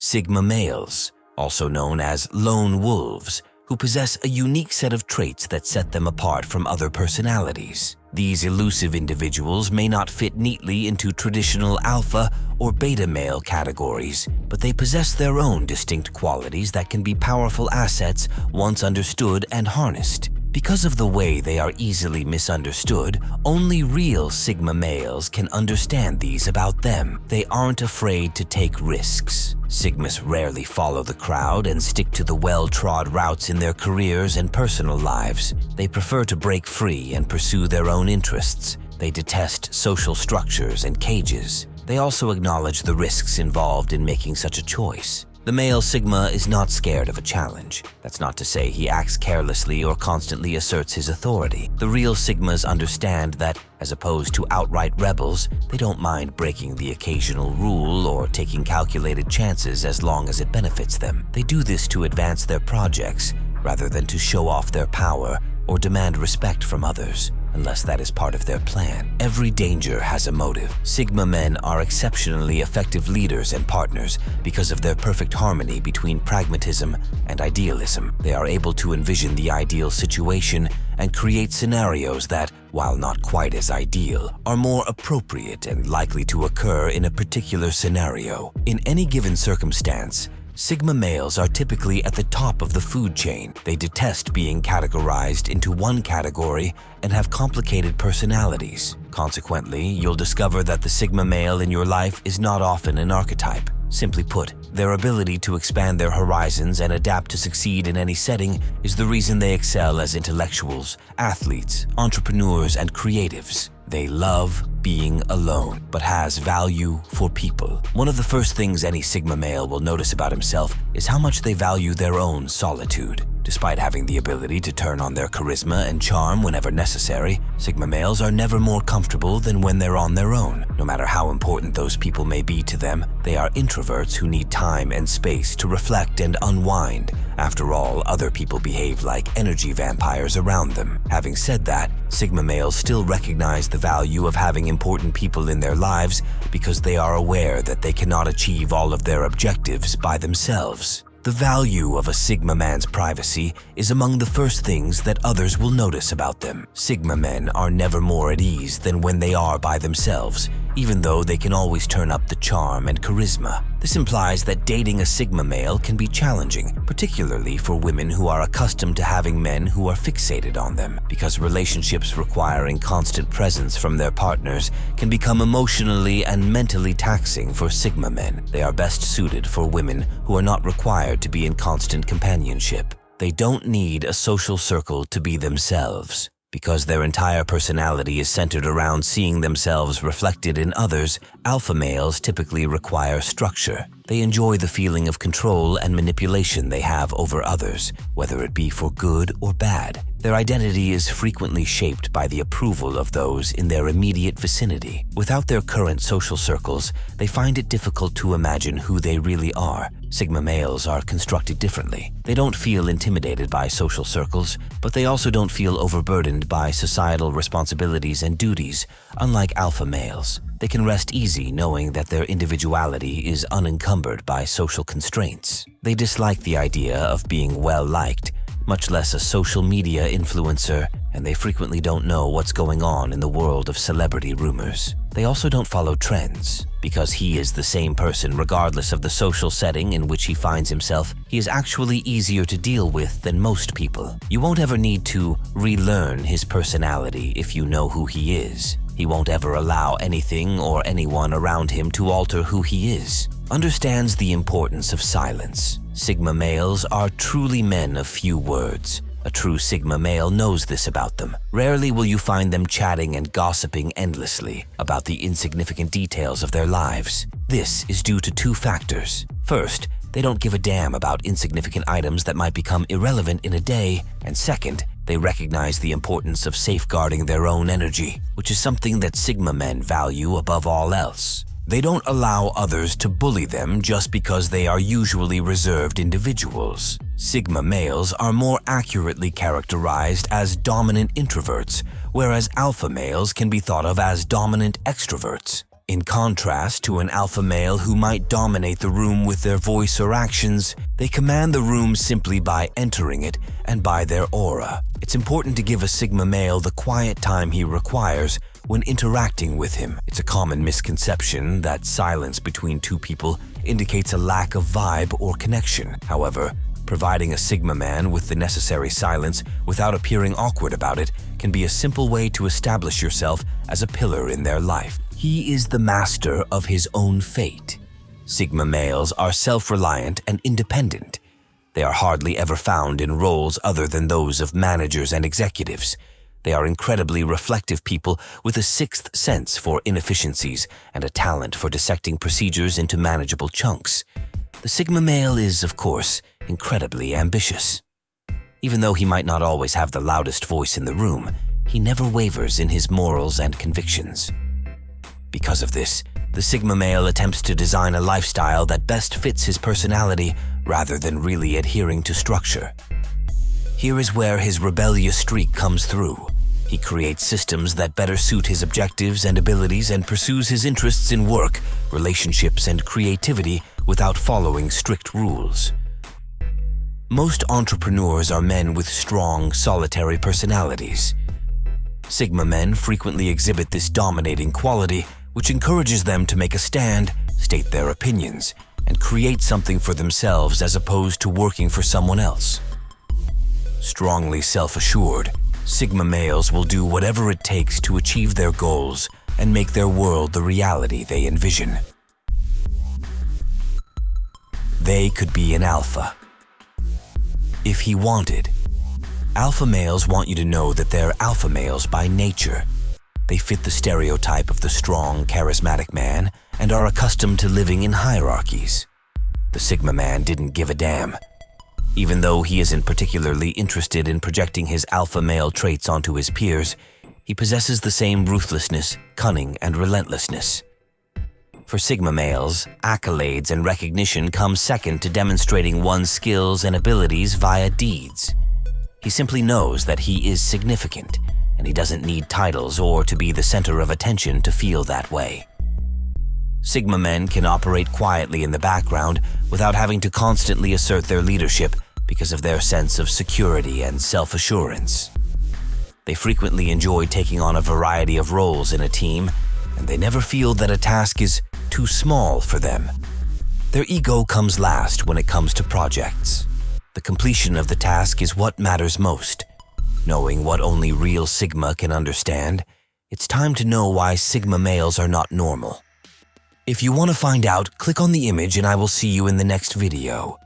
Sigma males, also known as lone wolves, who possess a unique set of traits that set them apart from other personalities. These elusive individuals may not fit neatly into traditional alpha or beta male categories, but they possess their own distinct qualities that can be powerful assets once understood and harnessed. Because of the way they are easily misunderstood, only real Sigma males can understand these about them. They aren't afraid to take risks. Sigmas rarely follow the crowd and stick to the well-trod routes in their careers and personal lives. They prefer to break free and pursue their own interests. They detest social structures and cages. They also acknowledge the risks involved in making such a choice. The male Sigma is not scared of a challenge. That's not to say he acts carelessly or constantly asserts his authority. The real Sigmas understand that, as opposed to outright rebels, they don't mind breaking the occasional rule or taking calculated chances as long as it benefits them. They do this to advance their projects, rather than to show off their power or demand respect from others, unless that is part of their plan. Every danger has a motive. Sigma men are exceptionally effective leaders and partners because of their perfect harmony between pragmatism and idealism. They are able to envision the ideal situation and create scenarios that, while not quite as ideal, are more appropriate and likely to occur in a particular scenario. In any given circumstance, Sigma males are typically at the top of the food chain. They detest being categorized into one category and have complicated personalities. Consequently, you'll discover that the Sigma male in your life is not often an archetype. Simply put, their ability to expand their horizons and adapt to succeed in any setting is the reason they excel as intellectuals, athletes, entrepreneurs, and creatives. They love being alone, but has value for people. One of the first things any Sigma male will notice about himself is how much they value their own solitude. Despite having the ability to turn on their charisma and charm whenever necessary, Sigma males are never more comfortable than when they're on their own. No matter how important those people may be to them, they are introverts who need time and space to reflect and unwind. After all, other people behave like energy vampires around them. Having said that, Sigma males still recognize the value of having important people in their lives because they are aware that they cannot achieve all of their objectives by themselves. The value of a Sigma man's privacy is among the first things that others will notice about them. Sigma men are never more at ease than when they are by themselves, even though they can always turn up the charm and charisma. This implies that dating a Sigma male can be challenging, particularly for women who are accustomed to having men who are fixated on them, because relationships requiring constant presence from their partners can become emotionally and mentally taxing for Sigma men. They are best suited for women who are not required to be in constant companionship. They don't need a social circle to be themselves. Because their entire personality is centered around seeing themselves reflected in others, alpha males typically require structure. They enjoy the feeling of control and manipulation they have over others, whether it be for good or bad. Their identity is frequently shaped by the approval of those in their immediate vicinity. Without their current social circles, they find it difficult to imagine who they really are. Sigma males are constructed differently. They don't feel intimidated by social circles, but they also don't feel overburdened by societal responsibilities and duties, unlike alpha males. They can rest easy knowing that their individuality is unencumbered by social constraints. They dislike the idea of being well-liked, much less a social media influencer, and they frequently don't know what's going on in the world of celebrity rumors. They also don't follow trends. Because he is the same person regardless of the social setting in which he finds himself, he is actually easier to deal with than most people. You won't ever need to relearn his personality if you know who he is. He won't ever allow anything or anyone around him to alter who he is. Understands the importance of silence. Sigma males are truly men of few words. A true Sigma male knows this about them. Rarely will you find them chatting and gossiping endlessly about the insignificant details of their lives. This is due to two factors. First, they don't give a damn about insignificant items that might become irrelevant in a day, and second, they recognize the importance of safeguarding their own energy, which is something that Sigma men value above all else. They don't allow others to bully them just because they are usually reserved individuals. Sigma males are more accurately characterized as dominant introverts, whereas alpha males can be thought of as dominant extroverts. In contrast to an alpha male who might dominate the room with their voice or actions, they command the room simply by entering it and by their aura. It's important to give a Sigma male the quiet time he requires when interacting with him. It's a common misconception that silence between two people indicates a lack of vibe or connection. However, providing a Sigma man with the necessary silence without appearing awkward about it can be a simple way to establish yourself as a pillar in their life. He is the master of his own fate. Sigma males are self-reliant and independent. They are hardly ever found in roles other than those of managers and executives. They are incredibly reflective people with a sixth sense for inefficiencies and a talent for dissecting procedures into manageable chunks. The Sigma male is, of course, incredibly ambitious. Even though he might not always have the loudest voice in the room, he never wavers in his morals and convictions. Because of this, the Sigma male attempts to design a lifestyle that best fits his personality rather than really adhering to structure. Here is where his rebellious streak comes through. He creates systems that better suit his objectives and abilities and pursues his interests in work, relationships, and creativity without following strict rules. Most entrepreneurs are men with strong, solitary personalities. Sigma men frequently exhibit this dominating quality, which encourages them to make a stand, state their opinions, and create something for themselves as opposed to working for someone else. Strongly self-assured, Sigma males will do whatever it takes to achieve their goals and make their world the reality they envision. They could be an alpha. If he wanted. Alpha males want you to know that they're alpha males by nature. They fit the stereotype of the strong, charismatic man and are accustomed to living in hierarchies. The Sigma man didn't give a damn. Even though he isn't particularly interested in projecting his alpha male traits onto his peers, he possesses the same ruthlessness, cunning, and relentlessness. For Sigma males, accolades and recognition come second to demonstrating one's skills and abilities via deeds. He simply knows that he is significant, and he doesn't need titles or to be the center of attention to feel that way. Sigma men can operate quietly in the background without having to constantly assert their leadership because of their sense of security and self-assurance. They frequently enjoy taking on a variety of roles in a team, and they never feel that a task is too small for them. Their ego comes last when it comes to projects. The completion of the task is what matters most. Knowing what only real Sigma can understand, it's time to know why Sigma males are not normal. If you want to find out, click on the image and I will see you in the next video.